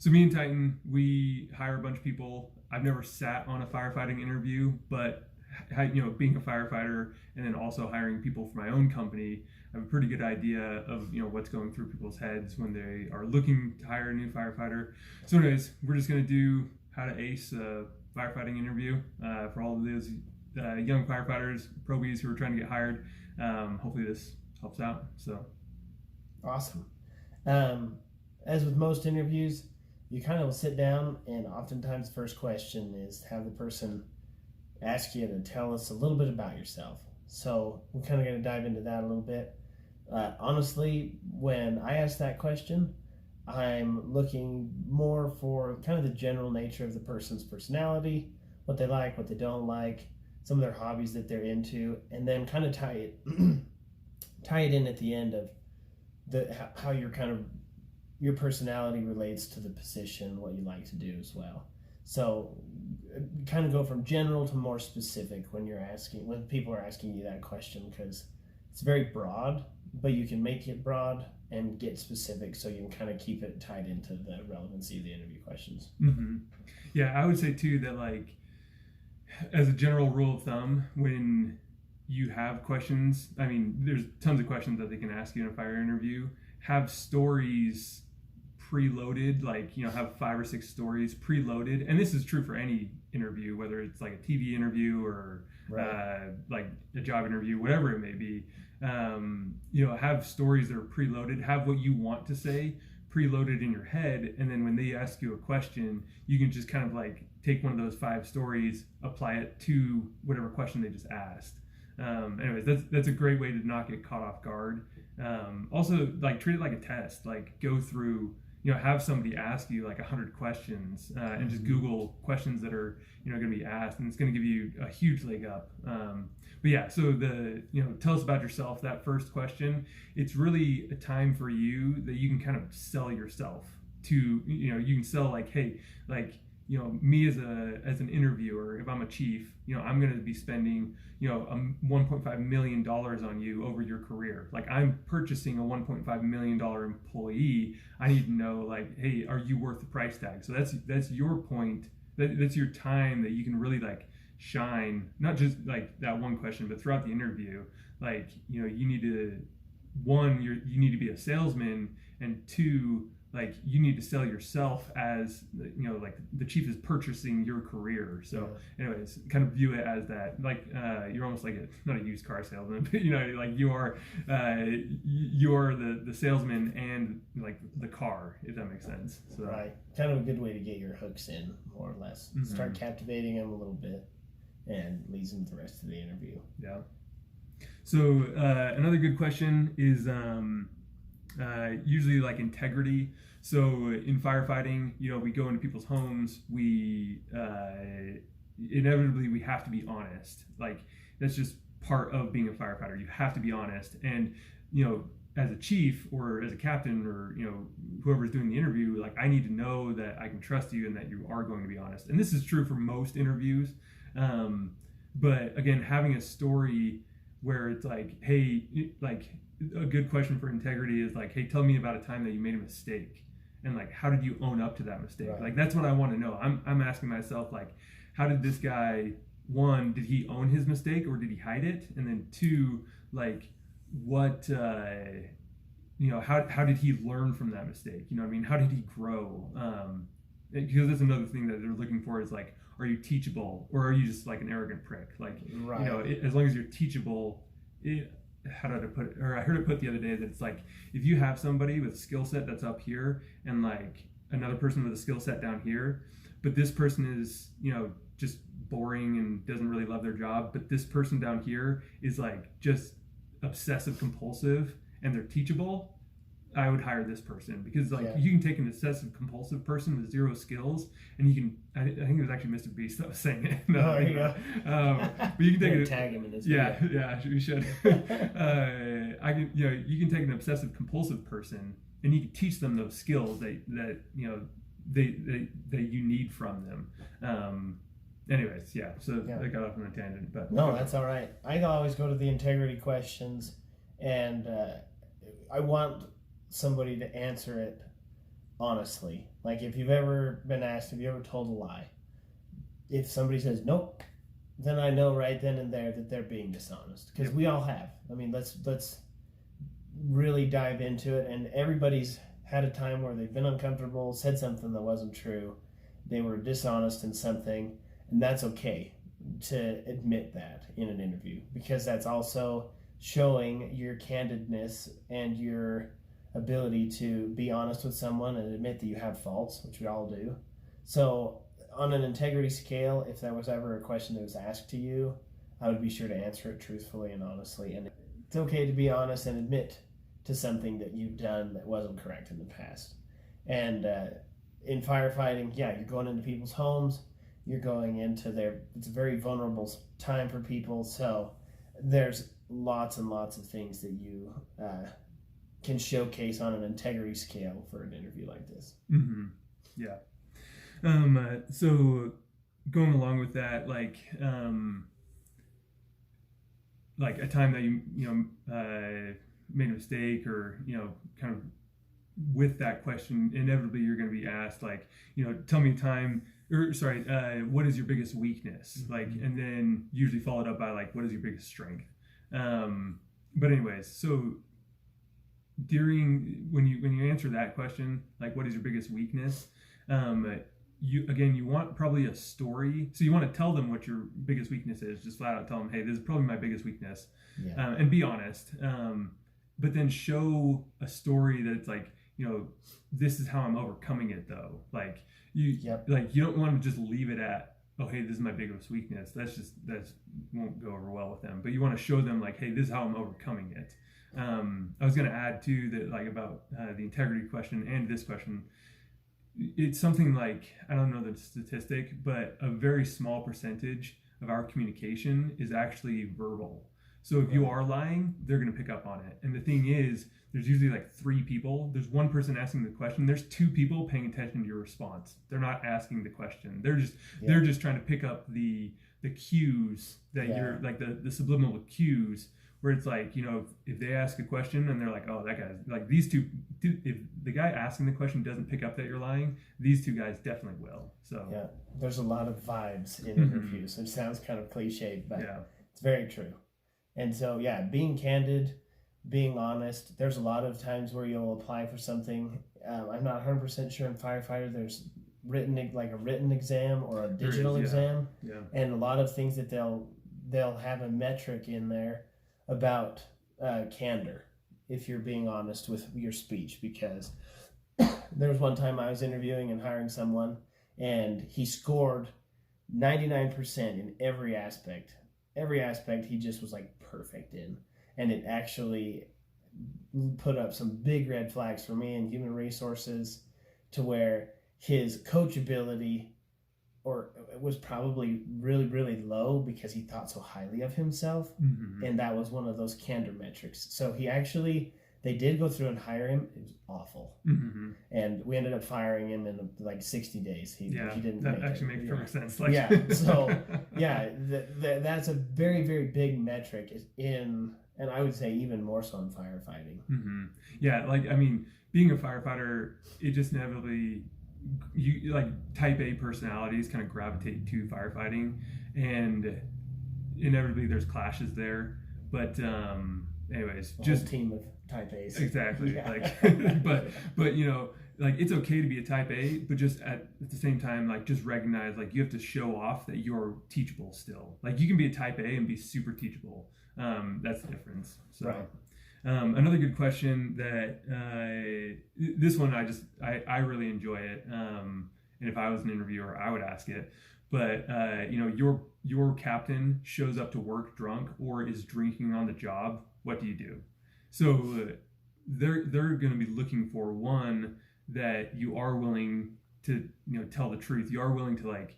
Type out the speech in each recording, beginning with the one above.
So me and Titan, we hire a bunch of people. I've never sat on a firefighting interview, but being a firefighter and then also hiring people for my own company, I have a pretty good idea of what's going through people's heads when they are looking to hire a new firefighter. So, anyways, we're just gonna do how to ace a firefighting interview for all of those young firefighters, probies who are trying to get hired. Hopefully, this helps out. So, awesome. As with most interviews, you kind of will sit down, and oftentimes the first question is have the person ask you to tell us a little bit about yourself. So we're kind of going to dive into that a little bit. Honestly, when I ask that question, I'm looking more for kind of the general nature of the person's personality, what they like, what they don't like, some of their hobbies that they're into, and then kind of tie it in at the end of how your personality relates to the position, what you like to do as well. So kind of go from general to more specific when people are asking you that question, because it's very broad, but you can make it broad and get specific so you can kind of keep it tied into the relevancy of the interview questions. Mm-hmm. Yeah, I would say too that, like, as a general rule of thumb, when you have questions, I mean, there's tons of questions that they can ask you in a fire interview. Have stories preloaded, like, have 5 or 6 stories preloaded. And this is true for any interview, whether it's like a TV interview or right. Like a job interview, whatever it may be. Have stories that are preloaded, have what you want to say preloaded in your head. And then when they ask you a question, you can just kind of like take one of those 5 stories, apply it to whatever question they just asked. Anyways, that's a great way to not get caught off guard. Also, like, treat it like a test. Like, go through, have somebody ask you like 100 questions and just Google questions that are going to be asked, and it's going to give you a huge leg up. But yeah, so tell us about yourself. That first question, it's really a time for you that you can kind of sell yourself to. You can sell, like, hey, like, me as an interviewer, if I'm a chief, I'm going to be spending, $1.5 million on you over your career. Like, I'm purchasing a $1.5 million employee. I need to know, like, hey, are you worth the price tag? So that's your point. That's your time that you can really, like, shine, not just like that one question, but throughout the interview. Like, you need to, one, you need to be a salesman, and 2, like, you need to sell yourself as, like, the chief is purchasing your career. So anyways, kind of view it as that, like, you're almost like not a used car salesman, but like you are the salesman and, like, the car, if that makes sense. So right, kind of a good way to get your hooks in, more or less. Mm-hmm. Start captivating them a little bit and leads them the rest of the interview. Yeah. So another good question is usually, like, integrity. So in firefighting, we go into people's homes. We inevitably we have to be honest. Like, that's just part of being a firefighter. You have to be honest. And as a chief or as a captain or whoever's doing the interview, like, I need to know that I can trust you and that you are going to be honest. And this is true for most interviews. But again, having a story where it's like, hey, like, a good question for integrity is like, hey, tell me about a time that you made a mistake, and, like, how did you own up to that mistake? Right. Like, that's what I want to know. I'm asking myself, like, how did this guy, 1, did he own his mistake or did he hide it? And then 2, like, what how did he learn from that mistake? What I mean? How did he grow? Because that's another thing that they're looking for is, like, are you teachable, or are you just, like, an arrogant prick? Like, right. As long as you're teachable, how did I put it? Or I heard it put the other day that it's like, if you have somebody with a skill set that's up here and, like, another person with a skill set down here, but this person is, just boring and doesn't really love their job, but this person down here is, like, just obsessive compulsive and they're teachable, I would hire this person, because, like, you can take an obsessive compulsive person with 0 skills, and you can, I think it was actually Mr. Beast that was saying it. No, you go. But you can take tag him in this video. Yeah, we should. You can take an obsessive compulsive person and you can teach them those skills that you need from them. Anyways, so I got off on a tangent, but no, that's all right. I always go to the integrity questions, and I want somebody to answer it honestly. Like if you've ever been asked, have you ever told a lie? If somebody says nope, then I know right then and there that they're being dishonest, because we all have. I mean, let's really dive into it. And everybody's had a time where they've been uncomfortable, said something that wasn't true, they were dishonest in something, and that's okay to admit that in an interview, because that's also showing your candidness and your ability to be honest with someone and admit that you have faults, which we all do. So on an integrity scale, if there was ever a question that was asked to you, I would be sure to answer it truthfully and honestly. And it's okay to be honest and admit to something that you've done that wasn't correct in the past. And in firefighting, yeah, you're going into people's homes, you're going into it's a very vulnerable time for people. So there's lots and lots of things that you can showcase on an integrity scale for an interview like this. Mm-hmm. Yeah. So going along with that, like a time that you made a mistake, or kind of with that question, inevitably you're going to be asked, like, tell me a time, or sorry, what is your biggest weakness? Mm-hmm. Like, and then usually followed up by like, what is your biggest strength? But anyways, so when you answer that question, like, what is your biggest weakness? You want probably a story. So you want to tell them what your biggest weakness is. Just flat out tell them, hey, this is probably my biggest weakness. Yeah. And be honest. But then show a story that's like, this is how I'm overcoming it though. Like you don't want to just leave it at, oh, hey, this is my biggest weakness. That won't go over well with them. But you want to show them like, hey, this is how I'm overcoming it. I was going to add too that, like, about the integrity question and this question, it's something like, I don't know the statistic, but a very small percentage of our communication is actually verbal. So if you are lying, they're going to pick up on it. And the thing is, there's usually like 3 people. There's one person asking the question. There's 2 people paying attention to your response. They're not asking the question. They're just trying to pick up the cues that you're like, the subliminal cues, where it's like, if they ask a question and they're like, oh, that guy's like, these 2, if the guy asking the question doesn't pick up that you're lying, these 2 guys definitely will. So yeah, there's a lot of vibes in interviews. It sounds kind of cliche, but it's very true. And so, yeah, being candid, being honest. There's a lot of times where you'll apply for something. I'm not 100% sure in firefighter there's a written exam or a digital exam. Yeah. And a lot of things that they'll have a metric in there about candor, if you're being honest with your speech. Because there was one time I was interviewing and hiring someone, and he scored 99% in every aspect. Every aspect he just was like perfect in. And it actually put up some big red flags for me in human resources, to where his coachability was probably really, really low because he thought so highly of himself. Mm-hmm. And that was one of those candor metrics. So they did go through and hire him. It was awful. Mm-hmm. And we ended up firing him in like 60 days. He didn't that actually makes perfect sense. Like, that's a very, very big metric and I would say even more so in firefighting. Mm-hmm. Yeah, like, I mean, being a firefighter, it just inevitably, you like type A personalities kind of gravitate to firefighting, and inevitably there's clashes there. But anyways, just team of type A's. Exactly. Yeah. Like, but like, it's okay to be a type A, but just at the same time, like, just recognize, like, you have to show off that you're teachable still. Like, you can be a type A and be super teachable. That's the difference. So, right. Another good question that this one I really enjoy it. And if I was an interviewer, I would ask it. But your captain shows up to work drunk or is drinking on the job. What do you do? So they're going to be looking for, one, that you are willing to tell the truth. You are willing to, like,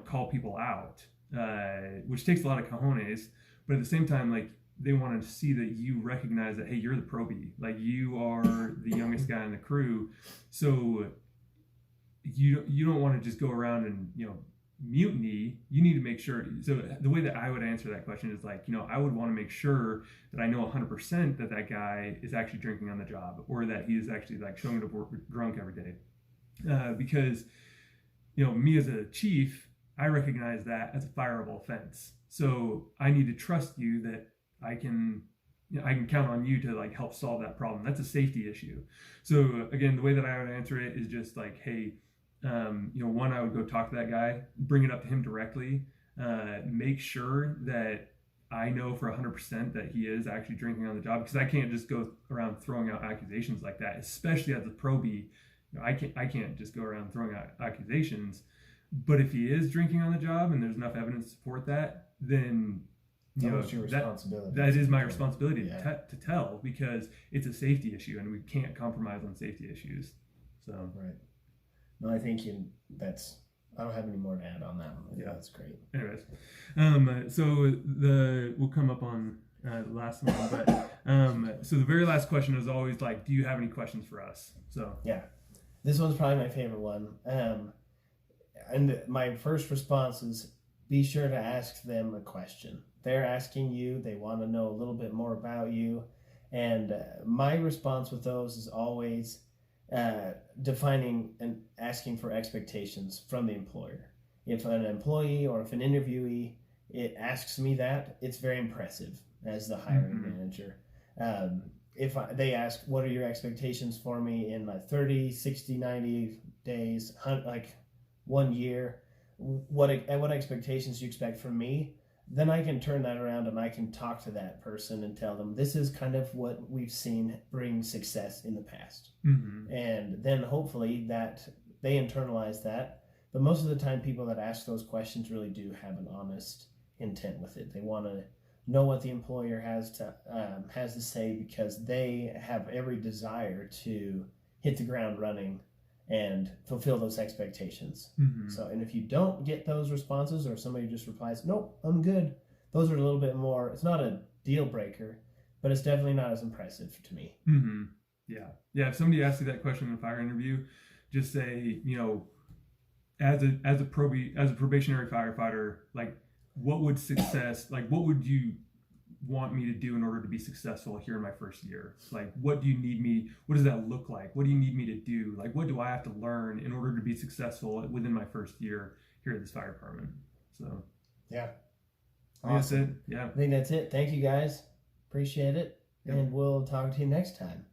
call people out, which takes a lot of cojones. But at the same time, like, they want to see that you recognize that, hey, you're the probie. Like, you are the youngest guy in the crew. So you don't want to just go around and, mutiny. You need to make sure. So the way that I would answer that question is like, I would want to make sure that I know 100% that guy is actually drinking on the job, or that he is actually, like, showing up work drunk every day. because, you know, me as a chief, I recognize that as a fireable offense. So I need to trust you that I can, you know, I can count on you to like help solve that problem. That's a safety issue. So again, the way that I would answer it is just like, hey, you know, one, I would go talk to that guy, bring it up to him directly, make sure that I know for 100% that he is actually drinking on the job, because I can't just go around throwing out accusations like that, especially as a probie. You know, I can't just go around throwing out accusations. But if he is drinking on the job and there's enough evidence to support that, then you know your responsibility. that is my responsibility Yeah. to tell, because it's a safety issue and we can't compromise on safety issues. So Right. No, I think I don't have any more to add on that one. Yeah. That's great. anyways, so we'll come up on the last one, but so the very last question is always like, do you have any questions for us? So Yeah. This one's probably my favorite one. And my first response is, be sure to ask them a question. They're asking you, they want to know a little bit more about you. And my response with those is always defining and asking for expectations from the employer. If an employee or if an interviewee it asks me that, it's very impressive as the hiring manager. If they ask, what are your expectations for me in 30, 60, 90 days, like 1 year, what expectations do you expect from me? Then I can turn that around and I can talk to that person and tell them, this is kind of what we've seen bring success in the past. And then hopefully that they internalize that. But most of the time, people that ask those questions really do have an honest intent with it. They want to know what the employer has to say, because they have every desire to hit the ground running and fulfill those expectations. So, and if you don't get those responses, or somebody just replies, nope, I'm good, those are a little bit more, it's not a deal breaker, but it's definitely not as impressive to me. Yeah. If somebody asks you that question in a fire interview, just say, you know, as a probationary firefighter, like, what would success, like, what would you want me to do in order to be successful here in my first year? Like, what do you need me, what does that look like? What do you need me to do? Like, what do I have to learn in order to be successful within my first year here at this fire department? So yeah, I think that's it. Yeah, I think that's it. Thank you guys, appreciate it. Yep. And we'll talk to you next time.